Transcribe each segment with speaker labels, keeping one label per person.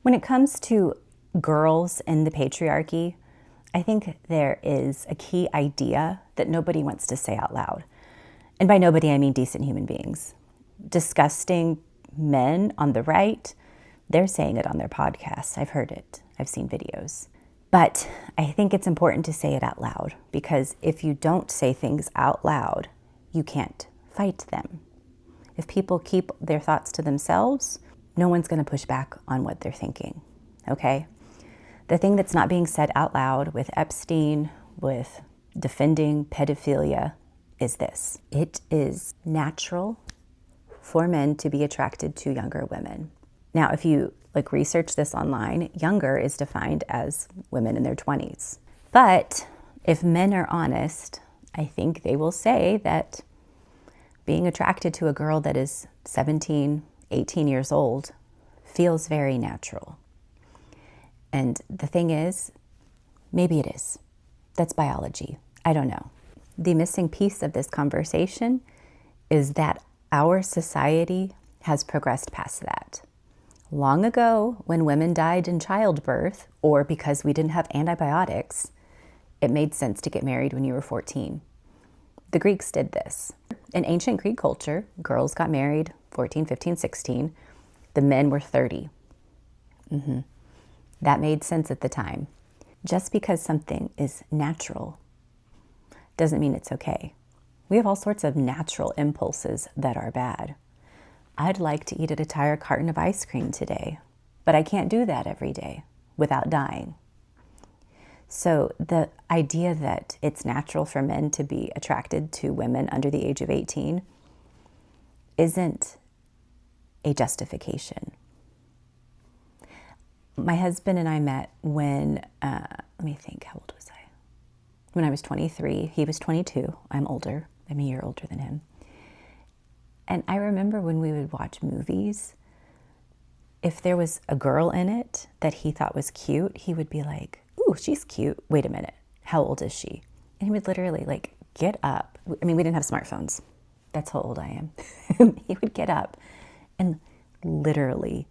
Speaker 1: When it comes to girls and the patriarchy, I think there is a key idea that nobody wants to say out loud. And by nobody, I mean decent human beings. Disgusting men on the right, they're saying it on their podcasts. I've heard it. I've seen videos. But I think it's important to say it out loud, because if you don't say things out loud, you can't fight them. If people keep their thoughts to themselves, no one's going to push back on what they're thinking, okay? The thing that's not being said out loud with Epstein, with defending pedophilia, is this. It is natural for men to be attracted to younger women. Now, if you research this online, younger is defined as women in their 20s. But if men are honest, I think they will say that being attracted to a girl that is 17, 18 years old feels very natural. And the thing is, maybe it is. That's biology. I don't know. The missing piece of this conversation is that our society has progressed past that. Long ago, when women died in childbirth, or because we didn't have antibiotics, it made sense to get married when you were 14. The Greeks did this. In ancient Greek culture, girls got married 14, 15, 16. The men were 30. That made sense at the time. Just because something is natural doesn't mean it's okay. We have all sorts of natural impulses that are bad. I'd like to eat an entire carton of ice cream today, but I can't do that every day without dying. So the idea that it's natural for men to be attracted to women under the age of 18 isn't a justification. My husband and I met when, let me think, how old was I? When I was 23, he was 22. I'm older. I'm a year older than him. And I remember when we would watch movies, if there was a girl in it that he thought was cute, he would be like, ooh, she's cute. Wait a minute. How old is she? And he would literally get up. I mean, we didn't have smartphones. That's how old I am. He would get up and literally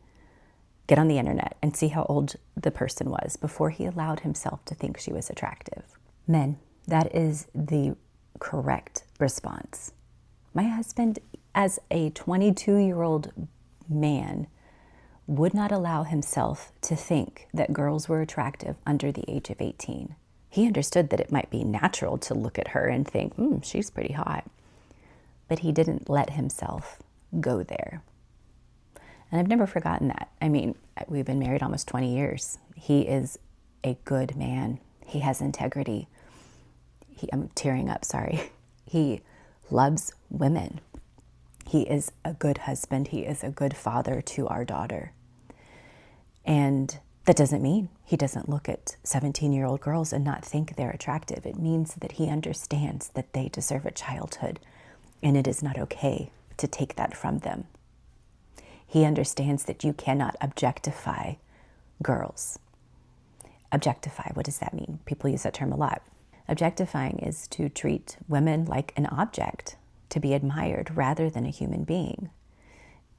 Speaker 1: get on the internet and see how old the person was before he allowed himself to think she was attractive. Men, that is the correct response. My husband, as a 22-year-old man, would not allow himself to think that girls were attractive under the age of 18. He understood that it might be natural to look at her and think, she's pretty hot. But he didn't let himself go there. And I've never forgotten that. I mean, we've been married almost 20 years. He is a good man. He has integrity. I'm tearing up, sorry. He loves women. He is a good husband. He is a good father to our daughter. And that doesn't mean he doesn't look at 17-year-old girls and not think they're attractive. It means that he understands that they deserve a childhood, and it is not okay to take that from them. He understands that you cannot objectify girls. Objectify, what does that mean? People use that term a lot. Objectifying is to treat women like an object to be admired rather than a human being.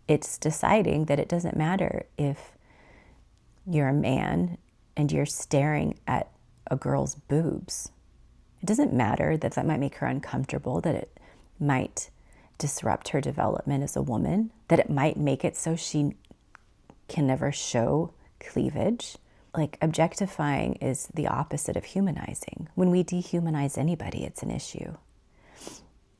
Speaker 1: It's deciding that it doesn't matter if you're a man and you're staring at a girl's boobs. It doesn't matter that that might make her uncomfortable, that it might disrupt her development as a woman, that it might make it so she can never show cleavage. Objectifying is the opposite of humanizing. When we dehumanize anybody, it's an issue.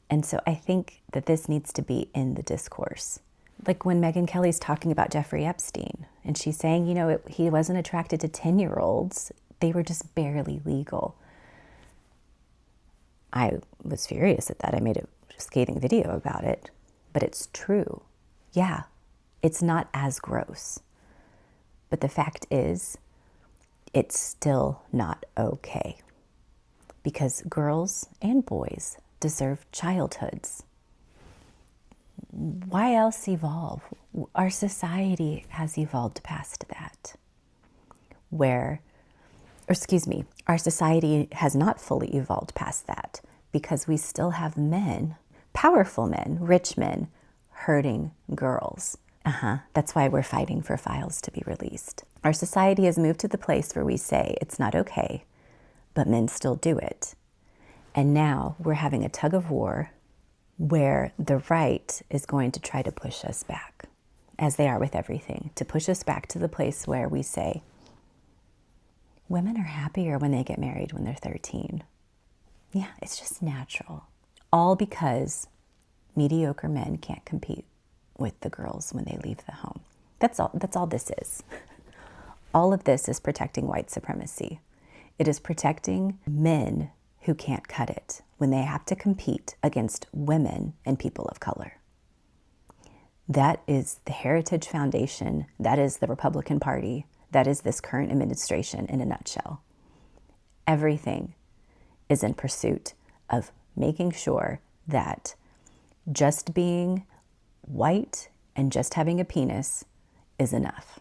Speaker 1: And so I think that this needs to be in the discourse. Like when Megyn Kelly's talking about Jeffrey Epstein, and she's saying, he wasn't attracted to 10-year-olds. They were just barely legal. I was furious at that. I made a scathing video about it, but it's true. Yeah, it's not as gross. But the fact is, it's still not okay. Because girls and boys deserve childhoods. Why else evolve? Our society has evolved past that. Our society has not fully evolved past that because we still have men, powerful men, rich men, hurting girls. That's why we're fighting for files to be released. Our society has moved to the place where we say it's not okay, but men still do it. And now we're having a tug of war where the right is going to try to push us back, as they are with everything, to push us back to the place where we say, women are happier when they get married when they're 13. Yeah, it's just natural. All because mediocre men can't compete with the girls when they leave the home. That's all this is. All of this is protecting white supremacy. It is protecting men who can't cut it when they have to compete against women and people of color. That is the Heritage Foundation. That is the Republican Party. That is this current administration in a nutshell. Everything is in pursuit of making sure that just being white and just having a penis is enough.